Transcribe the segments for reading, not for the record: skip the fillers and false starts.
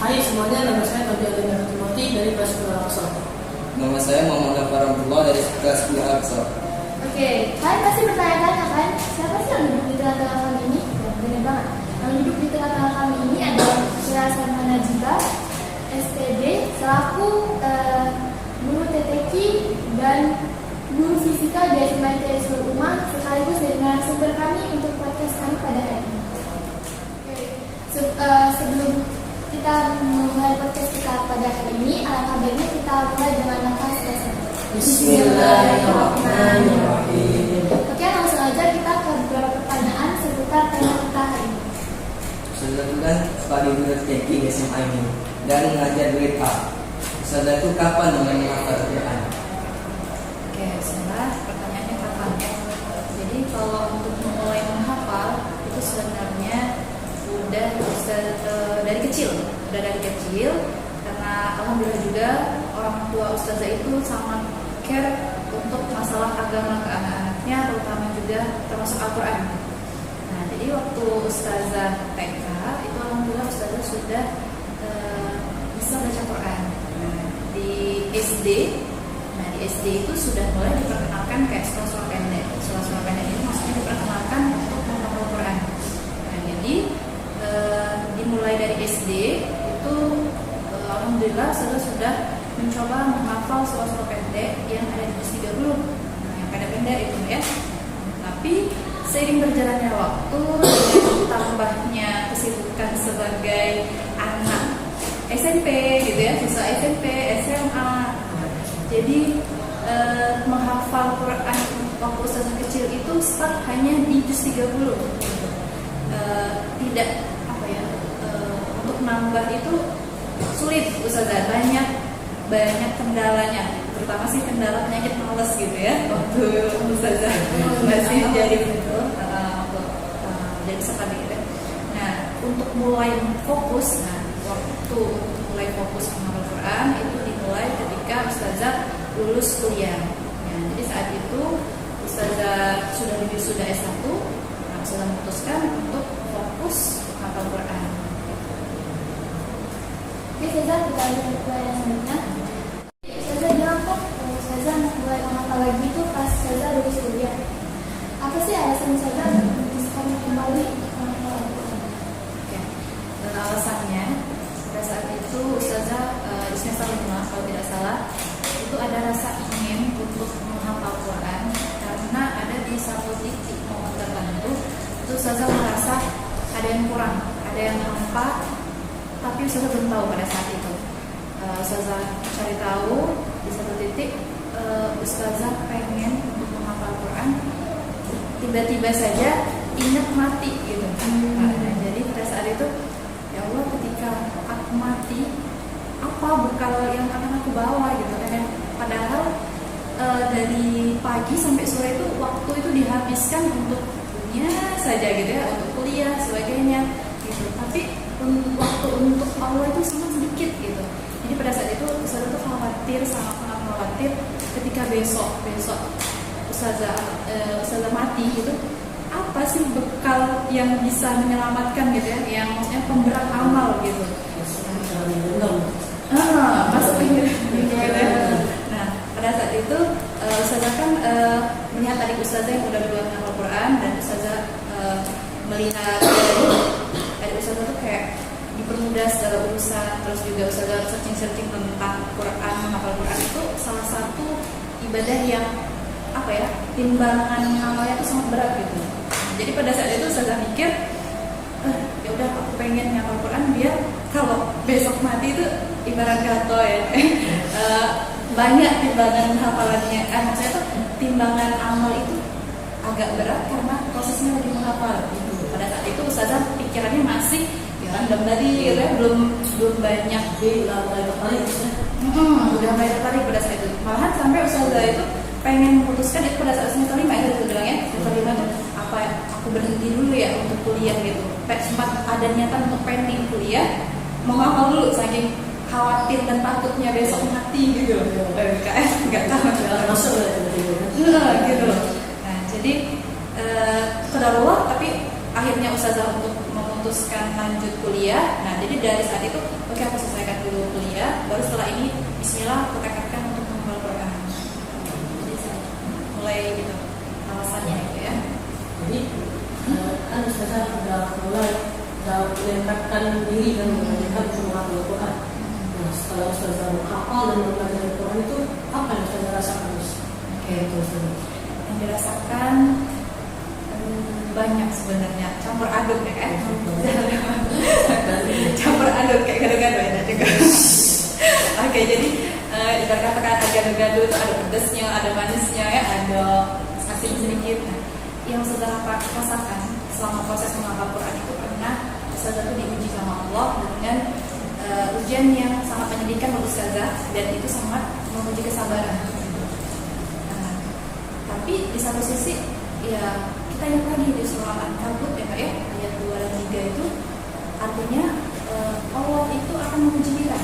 Hai semuanya, nama saya Fabian Timothy dari kelas 10 Al-Aqsa. Nama saya Muhammad Ghaffar Abdullah dari kelas 10 Al-Aqsa. Oke, kalian pasti bertanya-tanya kan, siapa sih yang duduk di tengah-tengah kami ini? Ya, benar banget. Yang duduk di tengah-tengah kami ini adalah Saudara Salma Najibah, STD, selaku guru TTQ dan guru fisika di SMA ITS Rumah, sekaligus dengan sumber kami untuk podcast kami pada hari ini. Sebelum kita memulai podcast kita pada hari ini, alangkah baiknya kita mulai dengan nafas dasar. Bismillahirrahmanirrahim. Oke, langsung aja kita ke beberapa pertanyaan seputar tema kita hari ini. Ustazah itu kan sebagai guru TK di SMA ini dan mengajar grade A. Ustazah itu kapan mulai menghafal Al-Quran? Oke, sebenarnya pertanyaannya kapan ya? Jadi kalau untuk memulai menghafal itu sebenarnya udah dari kecil, karena alhamdulillah juga orang tua ustazah itu sangat care untuk masalah agama ke anak-anaknya, terutama juga termasuk Al-Quran. Nah, jadi waktu ustazah TK itu alhamdulillah ustazah sudah bisa baca Quran. Nah, di SD itu sudah mulai diperkenalkan kayak surah-surah pendek. Surah-surah pendek ini maksudnya diperkenalkan untuk menghafal Quran. Nah, jadi dimulai dari SD itu alhamdulillah saya sudah mencoba menghafal surah-surah pendek yang ada di juz 30. Nah, yang pendek-pendek itu ya. Tapi seiring berjalannya waktu dengan tambahnya kesibukan sebagai anak SMP gitu ya, siswa SMP, SMA. Jadi menghafal Quran waktu ustazah kecil itu start hanya di juz 30. Tidak untuk nambah itu sulit ustazah, banyak kendalanya, terutama sih kendala penyakit malas gitu ya waktu ustazah masih jadi jadi seperti itu. Nah, untuk mulai fokus, waktu untuk mulai fokus menghafal Quran itu dimulai ketika ustazah lulus kuliah. Nah, jadi saat itu ustazah sudah wisuda S1, ustazah memutuskan untuk fokus menghafal Quran. Oke, Ustazah, kita lanjut ke pertanyaan selanjutnya. Ustazah bilang kok Ustazah mulai menghafal lagi itu pas Ustazah lulus kuliah. Apa sih alasan Ustazah memutuskan kembali menghafal Al-Quran? Oke. Dan alasannya pada saat itu ustazah di semester 5 kalau tidak salah itu ada rasa ingin untuk menghafal Quran karena ada di satu titik momen tertentu itu ustazah merasa ada yang kurang, ada yang hampa, tapi ustazah belum tahu pada saat itu. Ustazah cari tahu di satu titik ustazah pengen untuk menghafal Quran, tiba-tiba saja ingat mati gitu. Nah, jadi pada saat itu ya Allah, ketika aku mati apa bekal yang akan aku bawa gitu kan. Padahal dari pagi sampai sore itu waktu itu dihabiskan untuk dunia saja gitu ya, untuk kuliah sebagainya gitu. Tapi waktu untuk Allah itu sangat sedikit gitu. Jadi pada saat itu ustazah tuh sangat khawatir ketika besok ustazah mati gitu, apa sih bekal yang bisa menyelamatkan gitu ya, yang maksudnya pemberat amal gitu. Masuk gitu ya. Nah, pada saat itu ustazah kan melihat adik ustazah yang udah duluan menghafal Quran, dan ustazah melihat adik ustazah tuh kayak dipermudah segala urusan, terus juga ustazah searching tentang Quran, menghafal Quran itu salah satu ibadah yang timbangan amalnya itu sangat berat gitu. Jadi pada saat itu ustazah mikir, ya udah aku pengen menghafal Quran biar kalau besok mati itu ibarat gato ya. Banyak timbangan hafalannya, maksudnya tuh timbangan amal itu agak berat karena prosesnya lagi menghafal gitu. Pada saat itu ustazah pikirannya masih, ya random tadi gitu ya, belum banyak. Jadi udah mulai tertarik ya. Udah mulai tertarik pada saat itu. Malahan sampai ustazah itu pengen memutuskan itu pada saat semester 5 itu bilang ya, semester 5 tuh apa aku berhenti dulu ya untuk kuliah gitu. Sempat ada niatan untuk pending kuliah, mau hafal dulu saking khawatir dan takutnya besok mati gitu loh. KS nggak tahu Masuk lah tiba-tiba. gitu loh. Nah jadi kedarullah, tapi akhirnya ustazah untuk memutuskan lanjut kuliah. Nah jadi dari saat itu oke, aku selesaikan dulu kuliah, baru setelah ini Bismillah aku tekadkan untuk menghafal Quran. Jadi saya mulai gitu alasannya gitu ya. Jadi kan saya udah menempatkan diri dan mengajarkan menghafal Al-Quran. Nah setelah Ustazah menghafal dan mempelajari Al-Quran itu apa yang Ustazah rasakan? Oke, yang dirasakan banyak sebenarnya, campur aduk ya kan? Campur aduk kayak gado-gado ya juga. Oke, jadi ibarat katakan ada gado-gado itu ada pedasnya, ada manisnya ya, ada asin sedikit. Nah, yang sudah rasakan selama proses menghafal Quran itu pernah ustazah itu diuji sama Allah dengan ujian yang sangat menyedihkan menurut ustazah, dan itu sangat menguji kesabaran. Nah, tapi di satu sisi ya kita lihat lagi di surah Al-Ankabut ya Kak ya, ayat 2 dan 3 itu artinya Allah itu akan menguji kita.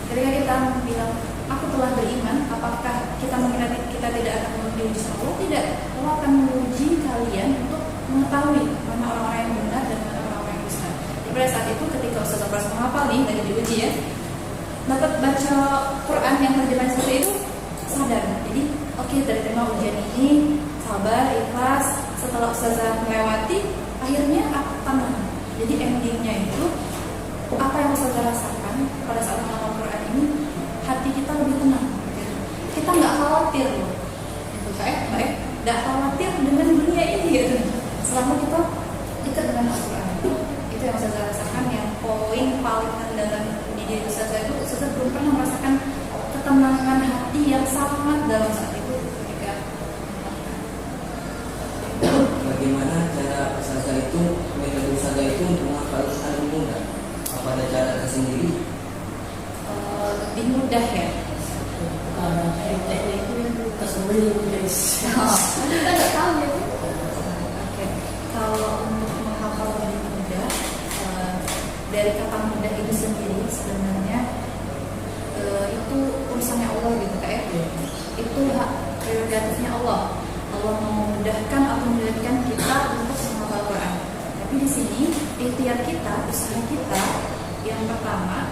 Ketika kita bilang aku telah beriman, apakah kita mengira kita tidak akan diuji sama Allah? Tidak. Allah akan menguji kalian untuk mengetahui mana orang-orang yang benar dan mana orang-orang yang dusta. Jadi pada saat itu ketika ustazah proses menghafal nih lagi diuji ya, dapat baca Quran yang terjemahan seperti itu, sadar. Jadi oke, terima ujian ini, sabar, ikhlas. Setelah ustazah melewati, akhirnya aku tenang. Jadi endingnya itu apa yang ustazah rasakan pada saat menghafal Quran ini, hati kita lebih tenang. Kita nggak khawatir loh, itu kayak nggak khawatir dengan dunia ini gitu. Selama kita dekat dengan Al-Quran, itu yang ustazah rasakan. Yang poin paling andalan di diri ustazah itu, ustazah belum pernah merasakan ketenangan hati yang sangat dalam saat itu ketika. Bagaimana cara ustazah itu, metode ustazah itu untuk menghafal Quran lebih mudah? Apa ada cara tersendiri? Lebih mudah ya. Teknik itu tersembunyi guys. Kita nggak tahu ya. Oke. Kalau untuk menghafal lebih mudah, dari kata mudah itu sendiri sebenarnya itu urusannya Allah gitu Kak ya. Itu hak prerogatifnya Allah. Allah memudahkan atau menyulitkan kita untuk menghafal Quran. Tapi di sini ikhtiar kita, usaha kita yang pertama,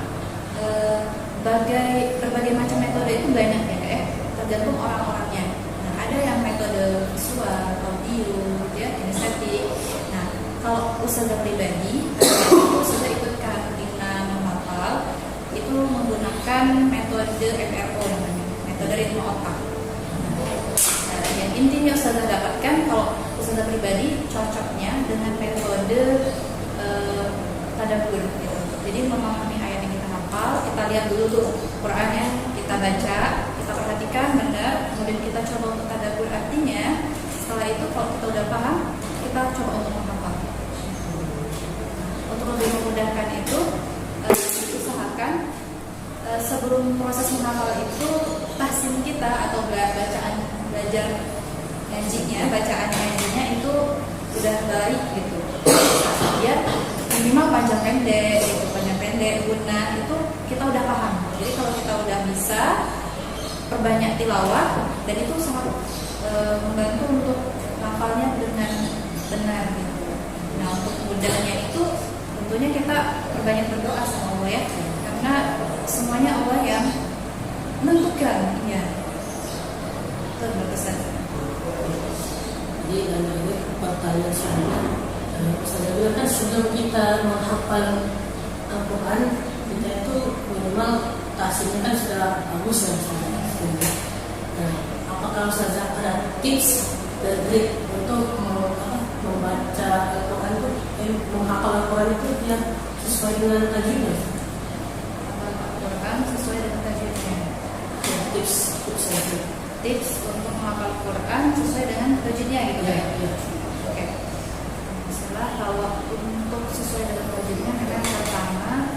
berbagai macam metode itu banyak ya Kak ya, tergantung orang-orangnya. Nah, ada yang metode visual, audio, ya, kinestetik. Nah, kalau ustazah pribadi, ustazah ikutkan Dina menghafal itu menggunakan metode MRO namanya, metode ritme otak. Yang intinya ustazah dapatkan kalau ustazah pribadi cocoknya dengan metode tadabbur gitu. Jadi memahami ayat yang kita hafal, kita lihat dulu tuh Qurannya, kita baca, kita perhatikan benar, kemudian kita coba untuk tadabbur artinya. Setelah itu kalau kita udah paham, kita coba untuk menghafal. Untuk lebih memudahkan itu, usahakan sebelum proses menghafal itu tahsin kita atau bacaan belajar ngajinya, bacaan ngajinya itu udah baik gitu. Ya minimal panjang pendek, gitu, panjang pendek, guna itu kita udah paham. Jadi kalau kita udah bisa perbanyak tilawah, dan itu sangat membantu untuk hafalnya dengan benar gitu. Nah untuk mudahnya itu tentunya kita perbanyak berdoa sama Allah ya, karena semuanya Allah yang menentukan ya. Itu berkesan. Jadi ini pertanyaan saya, saya bilang kan sebelum kita menghafal Al-Quran, kita itu minimal tahsinnya kan sudah bagus ya. Nah, apakah saja ada tips dan trik untuk membaca Al-Quran itu, menghafal Al-Quran itu biar sesuai dengan tajwidnya? Al-Quran sesuai dengan tajwidnya. Ya, tips saja. Tips untuk menghafal Quran sesuai dengan tajwidnya gitu ya. Oke. Sarah, kalau untuk sesuai dengan wajibnya memang pertama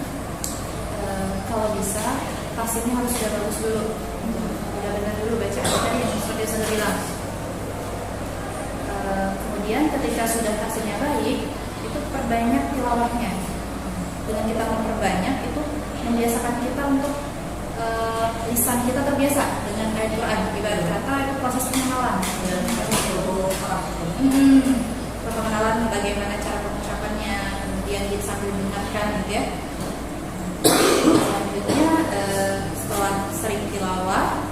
kalau bisa tafsirnya harus sudah bagus dulu, udah benar dulu bacaan tadi yang seperti saya bilang. Kemudian ketika sudah tafsirnya baik, itu perbanyak tilawahnya. Dengan kita memperbanyak itu membiasakan kita untuk lisan kita terbiasa dengan ayat Quran. Ibarat kata itu proses pengenalan. Pengenalan bagaimana cara pengucapannya, kemudian sambil mendengarkan gitu ya. Selanjutnya setelah sering tilawah,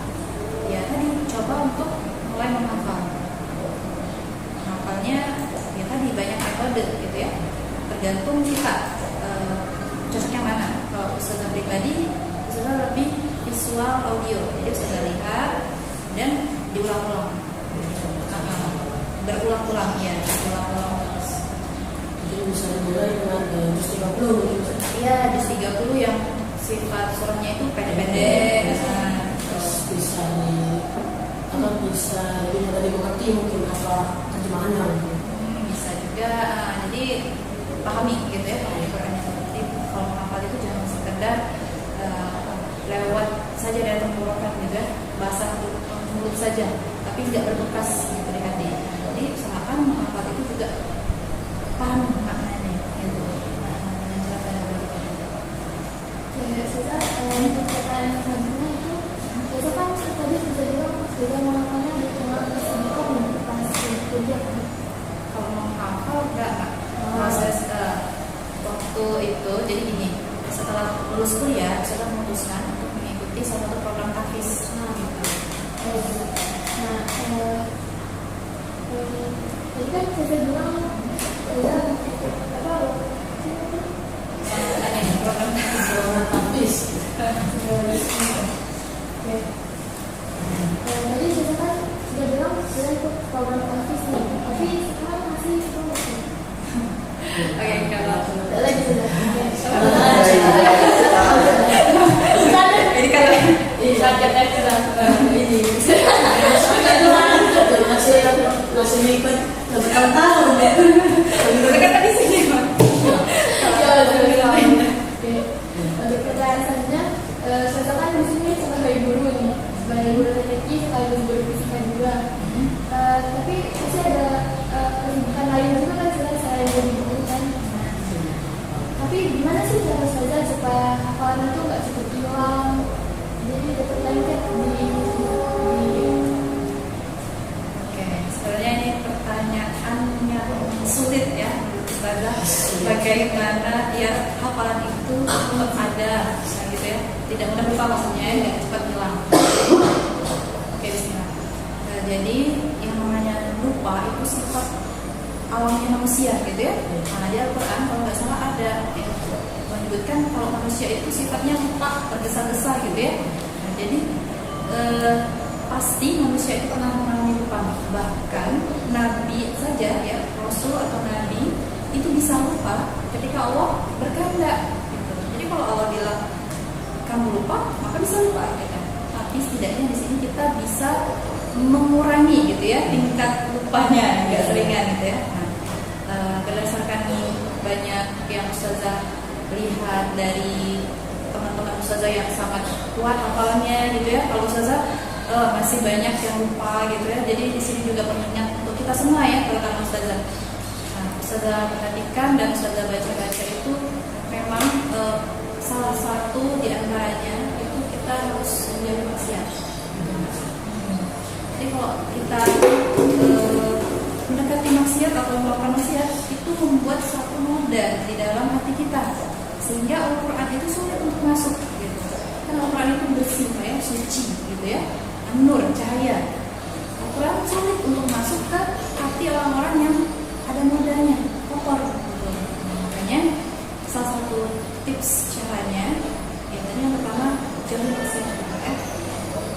ya tadi coba untuk mulai menghafal. Menghafalnya ya tadi banyak metode gitu ya. Tergantung kita cocoknya mana. Kalau ustazah pribadi, ustazah lebih visual audio, jadi ustazah lihat dan diulang-ulang. Berulang-ulang ya, berulang-ulang terus. Jadi bisa dimulai dengan juz 30 gitu. Iya, juz 30 yang sifat surahnya itu pendek-pendek. Terus bisa bisa lebih mudah dimengerti mungkin apa terjemahannya gitu. Bisa juga, jadi pahami gitu ya, pahami Qurannya. Jadi kalau menghafal itu jangan sekedar lewat saja dari tenggorokan gitu ya, bahasa mulut saja, tapi tidak berbekas gitu di hati. Jadi usahakan menghafal itu juga paham maknanya gitu. Dengan cara belajar. Ya, saya untuk pertanyaan selanjutnya itu biasa kan tadi bisa bilang juga menghafalnya di tengah kesibukan untuk pas kuliah. Kalau menghafal enggak proses waktu itu jadi gini, setelah lulus kuliah saya memutuskan untuk mengikuti salah satu program tahfiz gitu. Nah, jadi kan saya bilang ya apa Ada program tahfiz. Habis. Tadi saya kan sudah bilang sudah ikut program tahfiz nih, tapi sekarang masih itu masih. Oke, kalau Lagi sudah. ini kalau Ini sakit ekstra. Ini masih ikut bertahun-tahun ya. itu kan tadi sih Bang. Ya, sudah. Oke. Untuk pertanyaan selanjutnya, saya kan di sini sebagai guru nih, sebagai guru teknik sekaligus guru fisika juga. Tapi masih ada kesibukan lain juga kan selain saya jadi guru kan. Tapi gimana sih cara saja supaya hafalan itu nggak cepat hilang? Jadi dapat lengket di Oke, sebenarnya ini pertanyaan yang sulit ya menurut Ustazah. Bagaimana biar hafalan itu tetap ada, gitu ya, tidak mudah lupa maksudnya, nggak cepat hilang. Oke, bismillah. Jadi yang namanya lupa itu sifat alamnya manusia, gitu ya. Nah, di Al-Quran kalau nggak salah ada yang menyebutkan kalau manusia itu sifatnya lupa, tergesa-gesa, gitu ya. Nah, jadi pasti manusia itu pernah mengalami lupa. Bahkan Nabi saja ya, Rasul atau Nabi itu bisa lupa ketika Allah berkehendak. Gitu. Jadi kalau Allah bilang kamu lupa, maka bisa lupa. Gitu. Tapi setidaknya di sini kita bisa mengurangi gitu ya tingkat lupanya, nggak seringan gitu ya. Nah, berdasarkan banyak yang Ustazah lihat dari teman-teman Ustazah yang sangat kuat hafalannya gitu ya. Kalau Ustazah masih banyak yang lupa gitu ya. Jadi di sini juga pengingat untuk kita semua ya, terutama Ustazah. Nah, Ustazah perhatikan dan Ustazah baca-baca itu memang salah satu di antaranya itu kita harus menjadi maksiat. Jadi kalau kita mendekati maksiat atau melakukan maksiat itu membuat satu noda di dalam hati kita, sehingga Al-Quran itu sulit untuk masuk gitu. Karena Al-Quran itu bersih ya, suci gitu ya, nur, cahaya. Al-Quran sulit untuk masuk ke hati orang-orang yang ada nodanya, kotor gitu. Makanya salah satu tips caranya yang pertama jauhi maksiat ya.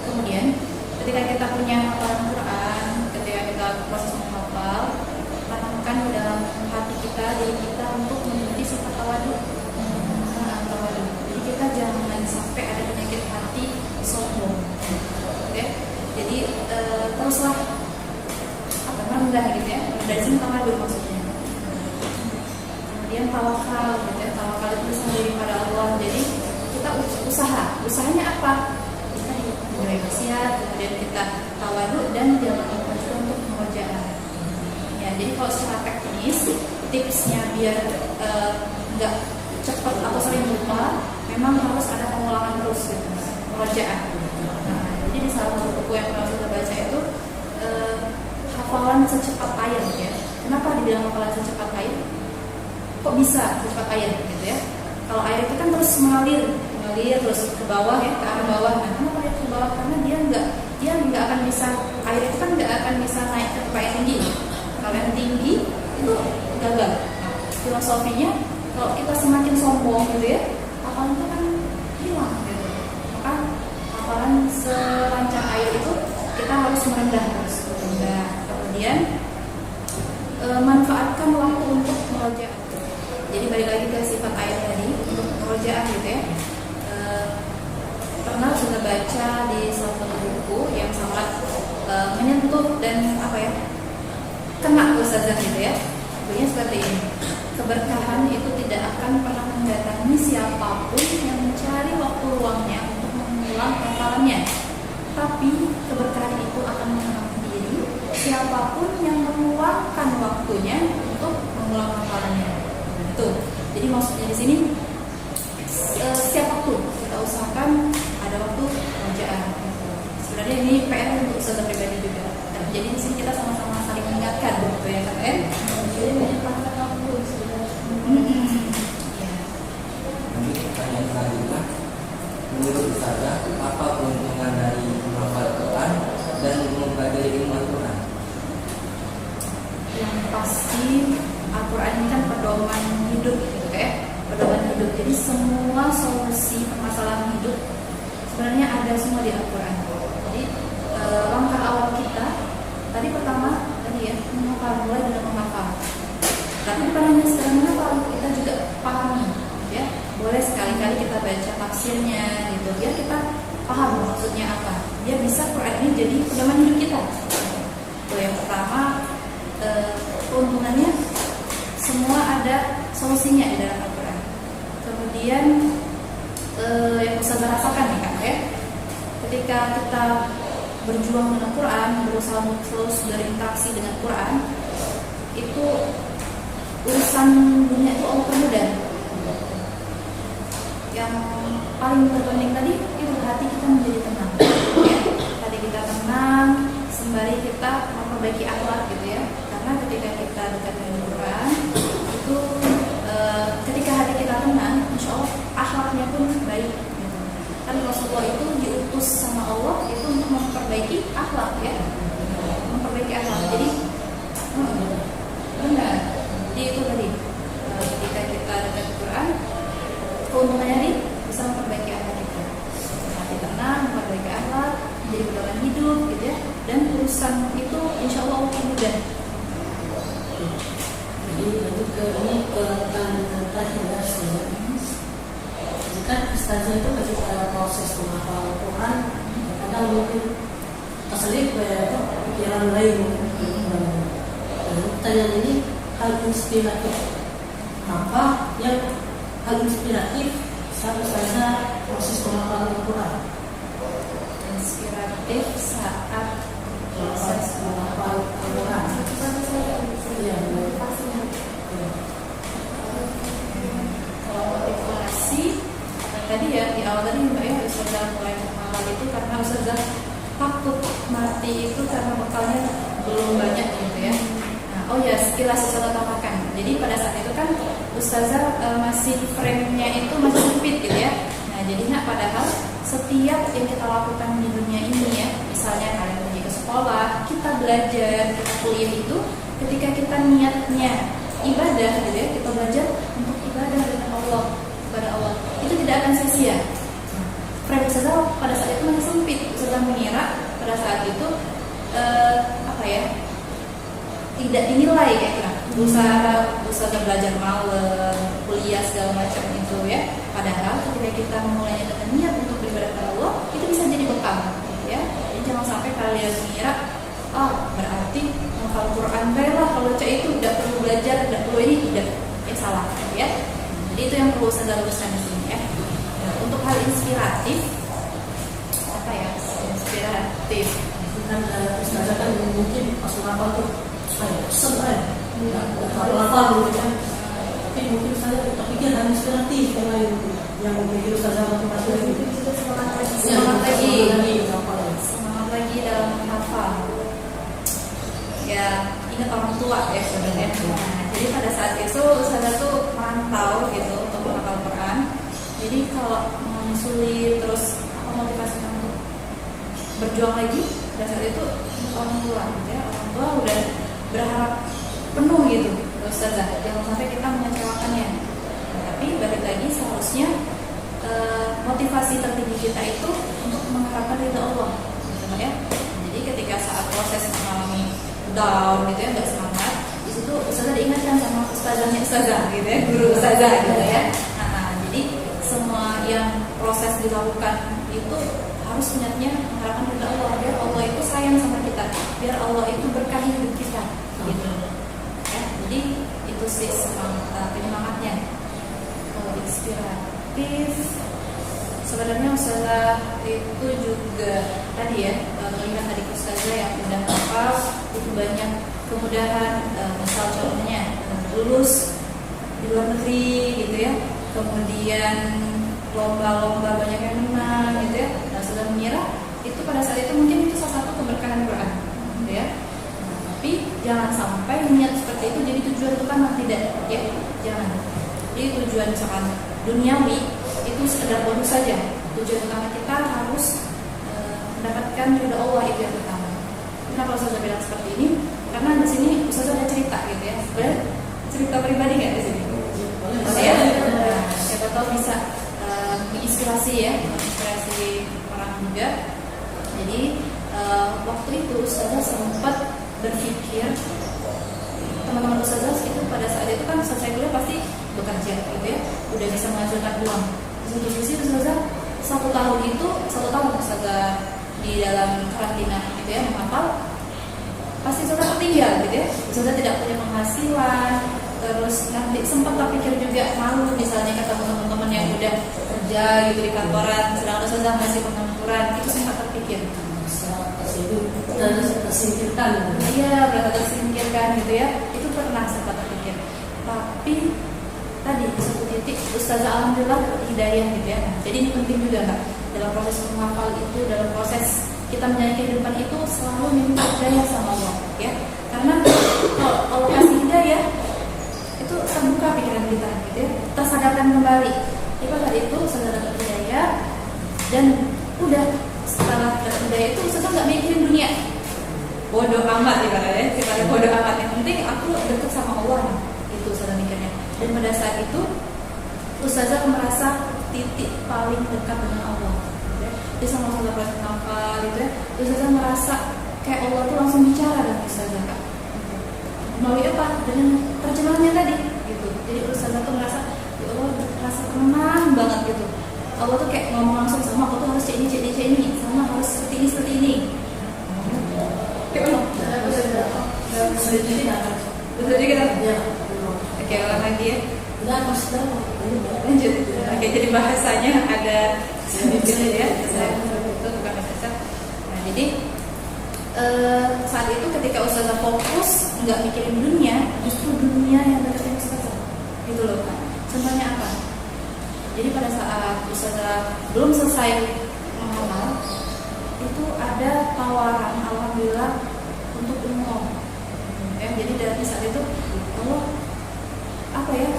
Kemudian ketika kita punya hafalan Quran, ketika kita proses menghafal, tanamkan di dalam hati kita, diri kita untuk memiliki sifat tawadu. Jadi kita jangan sampai ada penyakit hati sombong. Oke? Jadi teruslah merendah gitu ya. Dari sini tawadu maksudnya. munajat, kemudian kita tawadhu, dan jangan lupa juga untuk murojaah. Ya, jadi kalau secara teknis tipsnya biar nggak cepat atau sering lupa, memang harus ada pengulangan terus gitu, murojaah. Nah, jadi di salah satu buku yang pernah kita baca itu hafalan secepat air ya. Kenapa dibilang hafalan secepat air? Kok bisa secepat air gitu ya? Kalau air itu kan terus mengalir terus ke bawah ya, ke arah bawah. Nah, kenapa air ke bawah? Karena dia nggak akan bisa, air itu kan nggak akan bisa naik ke tempat yang tinggi. Kalau yang tinggi itu gagal. Nah, filosofinya kalau kita semakin sombong gitu ya, hafalan itu kan hilang gitu. Maka hafalan selancar air itu kita harus merendah terus. Nah, kemudian manfaatkan waktu untuk murojaah. Jadi balik lagi ke sifat air tadi untuk murojaah gitu ya. Pernah sudah baca di salah satu buku yang sangat menyentuh dan kena ustazah gitu ya. Bukunya seperti ini. Keberkahan itu tidak akan pernah mendatangi siapapun yang mencari waktu luangnya untuk mengulang hafalannya. Tapi keberkahan itu akan menghampiri siapapun yang meluangkan waktunya untuk mengulang hafalannya. Itu. Jadi maksudnya di sini setiap waktu kita usahakan ada waktu murojaah. Sebenarnya ini PR untuk ustazah pribadi juga. Dan jadi di sini kita sama-sama saling mengingatkan gitu ya kan? Jadi menyempatkan waktu sebenarnya. Lanjut pertanyaan selanjutnya. Menurut ustazah, apa keuntungan dari menghafal Quran dan mempelajari ilmu Al-Quran? Yang pasti Al-Quran ini kan pedoman hidup gitu ya, pedoman hidup. Jadi semua solusi permasalahan hidup sebenarnya ada semua di Al-Quran. Jadi langkah awal kita tadi pertama ya menghafal, mulai dengan menghafal. Tapi bukan hanya sekedar menghafal, kita juga pahami ya. Boleh sekali-kali kita baca tafsirnya gitu, biar kita paham maksudnya apa. Dia bisa Quran ini jadi pedoman hidup kita. Itu yang pertama. Keuntungannya semua ada solusinya di dalam Al-Quran. Kemudian yang bisa saya rasakan nih Kak ya, ketika kita berjuang dengan Quran, berusaha terus berinteraksi dengan Quran, itu urusan dunia itu Allah permudah. Yang paling terpenting tadi itu hati kita menjadi tenang ya. Hati kita tenang sembari kita memperbaiki akhlak gitu ya. Karena ketika kita dekat dengan Quran itu ketika hati kita tenang, insya Allah akhlaknya pun baik gitu. Kan Rasulullah itu diutus sama Allah itu untuk memperbaiki akhlak ya, memperbaiki akhlak. Jadi benar. Jadi itu tadi ketika kita dekat Quran, keuntungannya ini bisa memperbaiki akhlak kita. Hati tenang, memperbaiki akhlak, menjadi pedoman hidup gitu ya. Dan urusan itu insya Allah mudah. Jadi lanjut ke ini ke terakhir ya. Jika ustazah itu ketika proses menghafal Al-Quran, kadang mungkin terselip pikiran lain. Pertanyaan ini hal inspiratif apa yang hal inspiratif saat ustazah proses menghafal Al-Quran? Inspiratif saat Proses menghafal Al-Quran. Iya, kalau motivasi tadi ya di awal tadi Mbak ya Ustazah mulai menghafal itu karena Ustazah takut mati itu karena bekalnya belum banyak gitu ya. Nah, oh ya sekilas Ustazah tambahkan. Jadi pada saat itu kan Ustazah masih frame-nya itu masih sempit gitu ya. Nah jadi padahal setiap yang kita lakukan di dunia ini ya, misalnya kalian pergi ke sekolah, kita belajar, kita kuliah itu, ketika kita niatnya ibadah gitu ya, kita belajar untuk ibadah dengan Allah, kepada Allah, itu tidak akan sia-sia. Frame Ustazah pada saat itu masih sempit. Ustazah mengira pada saat itu tidak dinilai kayak gitu. Usaha belajar malam, kuliah segala macam itu ya. Padahal ketika kita memulainya dengan niat untuk beribadah kepada Allah, itu bisa jadi bekal gitu ya. Jadi jangan sampai kalian mengira berarti menghafal Quran lah kalau cek itu tidak perlu belajar, tidak perlu ini, tidak, ya salah gitu ya. Jadi itu yang perlu saya luruskan di sini ya. Nah, untuk hal inspiratif apa gitu kan. Tapi mungkin saya pikir harus kreatif yang mungkin Ustazah motivasi lagi. Semangat lagi dalam menghafal. Ya, ingat orang tua ya sebenarnya. Nah, jadi pada saat itu Ustazah tuh merantau gitu untuk menghafal Quran. Jadi kalau sulit terus apa motivasinya untuk berjuang lagi pada saat itu orang tua gitu ya. Orang tua udah berharap penuh gitu Ustazah, jangan sampai kita mengecewakannya. Nah, tapi balik lagi seharusnya motivasi tertinggi kita itu untuk mengharapkan ridha Allah gitu ya. Jadi ketika saat proses mengalami down gitu ya, nggak semangat, di situ Ustazah diingatkan sama ustazahnya Ustazah gitu ya, guru Ustazah gitu ya. Jadi semua yang proses dilakukan itu harus niatnya mengharapkan ridha Allah, biar Allah itu sayang sama kita, biar Allah itu berkahi hidup kita gitu ya. Jadi itu sih penyemangatnya. Kalau inspiratif sebenarnya Ustazah itu juga tadi ya, melihat adik Ustazah yang udah hafal itu banyak kemudahan, misal contohnya lulus di luar negeri gitu ya, kemudian lomba-lomba banyak yang menang gitu ya. Nah, Ustazah mengira itu pada saat itu mungkin itu salah satu keberkahan Quran gitu ya. Nah, tapi jangan sampai niat seperti itu jadi tujuan utama, tidak ya, jangan. Jadi tujuan misalkan duniawi itu sekedar bonus saja. Tujuan utama kita harus mendapatkan ridha Allah, itu yang pertama. Kenapa Ustazah bilang seperti ini? Karena di sini Ustazah ada cerita gitu ya. Sebenarnya cerita pribadi nggak di sini? Ya, siapa tahu bisa menginspirasi ya, menginspirasi orang juga. Jadi waktu itu Ustazah sempat berpikir, teman-teman Ustazah itu pada saat itu kan selesai kuliah pasti bekerja gitu ya, udah bisa menghasilkan uang. Di satu sisi Ustazah satu tahun Ustazah di dalam karantina gitu ya, menghafal, pasti Ustazah tertinggal gitu ya. Ustazah tidak punya penghasilan, terus nanti sempat terpikir juga malu misalnya ketemu teman-teman yang udah kerja gitu di kantoran, sedangkan Ustazah masih pengangguran, itu sempat terpikir. Tersingkirkan. Iya, berasa tersingkirkan gitu ya. Itu pernah sempat terpikir. Tapi tadi di satu titik Ustazah alhamdulillah hidayah gitu ya. Jadi ini penting juga Kak, dalam proses menghafal itu, dalam proses kita menjalani kehidupan itu selalu minta hidayah sama Allah ya. Karena kalau Allah kasih hidayah itu terbuka pikiran kita gitu ya, tersadarkan kembali. Jadi pada itu Ustazah dapat hidayah dan udah setelah dapat hidayah itu Ustazah nggak mikirin dunia. Bodoh amat ibaratnya, bodoh amat. Yang penting aku dekat sama Allah, itu Ustazah mikirnya. Dan pada saat itu Ustazah merasa titik paling dekat dengan Allah gitu ya. Jadi sama Ustazah proses nafal gitu ya, Ustazah merasa kayak Allah tuh langsung bicara dengan Ustazah Kak. Melalui apa? Dengan terjemahannya tadi gitu. Jadi Ustazah tuh merasa ya Allah, merasa tenang banget gitu. Allah tuh kayak ngomong langsung sama aku tuh harus cek ini, sama harus seperti ini. Kayak mana? Betul juga. Ya. Oke, ulang lagi ya. Udah pasti Lanjut. Oke, jadi bahasanya ada sedikit ya. Saya itu bukan bahasa. Nah, jadi saat itu ketika Ustazah fokus nggak mikirin dunia, justru dunia yang deketin Ustazah. Gitu loh Kak. Contohnya apa? Jadi pada saat Ustazah belum selesai menghafal, itu ada tawaran alhamdulillah untuk umroh. Ya, jadi dari saat itu Allah apa ya?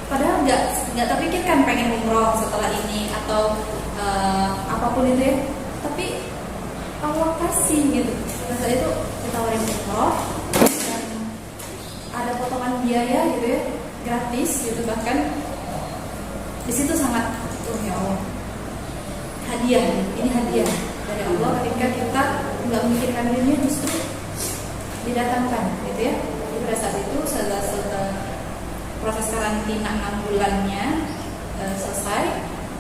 Padahal nggak terpikirkan pengen umroh setelah ini atau apapun itu ya. Tapi Allah kasih gitu. Pada saat itu ditawarin umroh dan ada potongan biaya gitu ya, gratis gitu, bahkan di situ sangat ya Allah, hadiah, ini hadiah dari Allah ketika kita nggak memikirkan dirinya, justru didatangkan gitu ya. Jadi pada saat itu setelah proses karantina 6 bulannya selesai,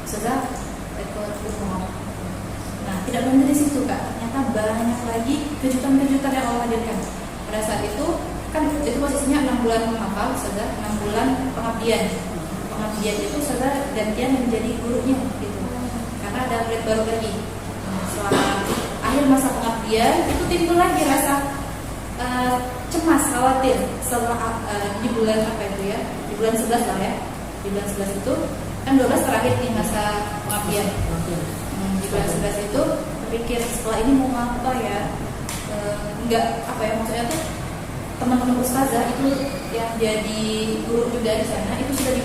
sudah ikut umroh. Nah, tidak berhenti di situ Kak, ternyata banyak lagi kejutan-kejutan yang Allah hadirkan. Pada saat itu kan itu posisinya 6 bulan menghafal, sudah 6 bulan pengabdian. Pengabdian itu sudah gantian menjadi gurunya gitu. Karena ada murid baru lagi. Nah, setelah akhir masa pengabdian itu timbul lagi rasa cemas, khawatir setelah di bulan apa itu ya, di bulan 11 lah ya, di bulan 11 itu kan 12 terakhir di masa pengabdian. Di bulan 11 itu berpikir setelah ini mau apa ya, enggak apa ya, maksudnya tuh teman-teman ustazah itu yang jadi guru juga di sana itu sudah di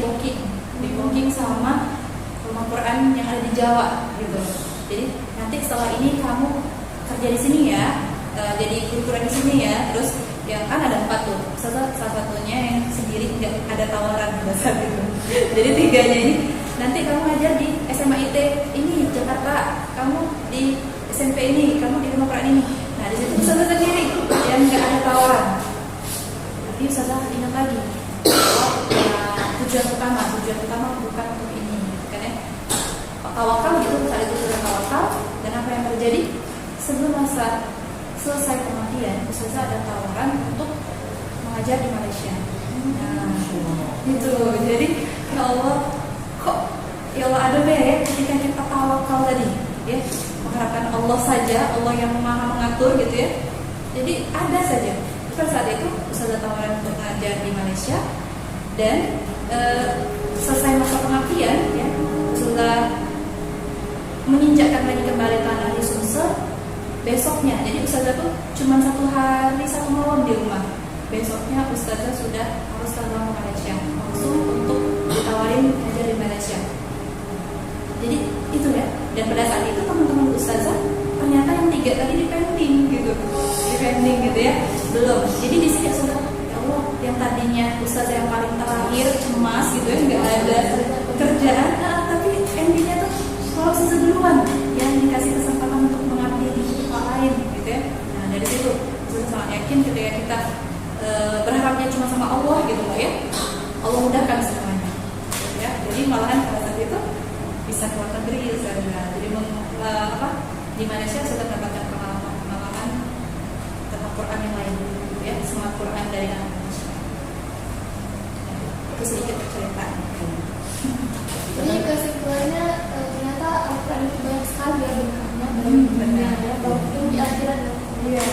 booking sama rumah Quran yang ada di Jawa gitu. Jadi nanti setelah ini kamu kerja di sini ya, jadi guru Quran di sini ya. Terus yang kan ada 4 tuh, salah satunya yang sendiri nggak ada tawaran pada saat itu. Jadi 3-nya ini nanti kamu ngajar di SMA IT ini Jakarta, kamu di SMP ini, kamu di rumah Quran ini. Nah di situ ustazah sendiri yang nggak ada tawaran. Tapi ustazah ingat lagi, tujuan utama bukan untuk ini, kan ya? Tawakal gitu, saat itu sudah tawakal. Dan apa yang terjadi sebelum masa selesai pengabdian, ustazah ada tawaran untuk mengajar di Malaysia. Nah, itu jadi ya Allah, kok ya Allah ada ya ketika kita tawakal tadi, ya mengharapkan Allah saja, Allah yang maha mengatur gitu ya. Jadi ada saja. Pada saat itu ustazah tawaran untuk mengajar di Malaysia dan selesai masa pengabdian, ya ustazah menginjakkan lagi kembali tanah di Sumsel. Besoknya, jadi ustazah tuh cuma 1 hari 1 malam di rumah. Besoknya ustazah sudah harus terbang ke Malaysia langsung untuk ditawarin ngajar di Malaysia. Jadi itu ya. Dan pada saat itu teman-teman ustazah ternyata yang 3 tadi di pending gitu ya, belum. Jadi di sini sudah ya Allah, yang tadinya ustazah yang paling terakhir cemas gitu ya, nggak ada kerjaan, tapi endingnya tuh kalau ustazah duluan yang dikasih kesempatan untuk mengabdi di tempat lain gitu ya. Nah dari situ saya sangat yakin ketika kita berharapnya cuma sama Allah gitu loh ya, Allah mudahkan semuanya ya. Jadi malahan pada saat itu bisa keluar negeri ustazah. Jadi di Malaysia sudah mendapatkan pengalaman tentang Quran yang lain ya, semangat Quran dari anak Malaysia. Itu sedikit cerita. Jadi kesimpulannya ternyata Al-Quran itu banyak sekali ya benarnya, banyak ya, bahkan di akhirat. Iya.